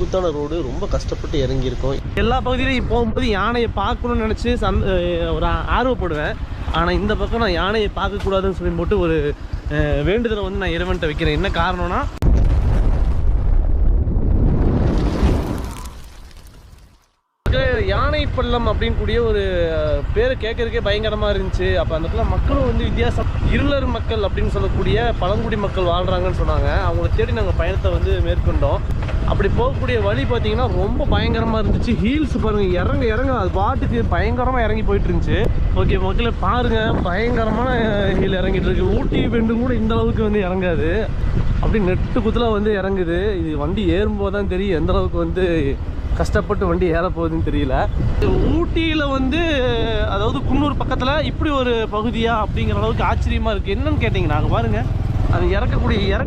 ஸ்மூத்தான road, ரொம்ப கஷ்டப்பட்டு இறங்கியிருக்கோம். எல்லா பகுதியிலையும் போகும்போது யானையை பார்க்கணும்னு நினச்சி ஒரு ஆர்வப்படுவேன். ஆனால் இந்த பக்கம் நான் யானையை பார்க்கக்கூடாதுன்னு சொல்லி போட்டு ஒரு வேண்டுதலை வந்து நான் இறைவன்கிட்ட வைக்கிறேன். என்ன காரணம்னா, யானை பள்ளம் அப்படின்னு கூடிய ஒரு பேரை கேட்கறதுக்கே பயங்கரமாக இருந்துச்சு. அப்போ அந்த இடத்துல மக்களும் வந்து வித்தியாசம், இருளர் மக்கள் அப்படின்னு சொல்லக்கூடிய பழங்குடி மக்கள் வாழ்கிறாங்கன்னு சொன்னாங்க. அவங்கள தேடி நாங்கள் பயணத்தை வந்து மேற்கொண்டோம். அப்படி போகக்கூடிய வழி பார்த்தீங்கன்னா ரொம்ப பயங்கரமாக இருந்துச்சு. ஹீல்ஸ் பாருங்கள், இறங்க அது பாட்டுக்கு பயங்கரமாக இறங்கி போயிட்டு இருந்துச்சு. ஓகே மக்களே பாருங்கள், பயங்கரமான ஹீல் இறங்கிட்டு இருக்கு. ஊட்டி பெண்டும் கூட இந்த அளவுக்கு வந்து இறங்காது, அப்படி நெட்டு குத்தில் வந்து இறங்குது. இது வண்டி ஏறும்போது தான் தெரியும் எந்த அளவுக்கு வந்து கஷ்டப்பட்டு வண்டி ஏற போகுதுன்னு தெரியல. ஊட்டியில் வந்து அதாவது குன்னூர் பக்கத்தில் இப்படி ஒரு பகுதியா அப்படிங்கிற அளவுக்கு ஆச்சரியமாக இருக்குது. என்னன்னு கேட்டிங்கன்னா, பாருங்கள் அது இறக்கக்கூடிய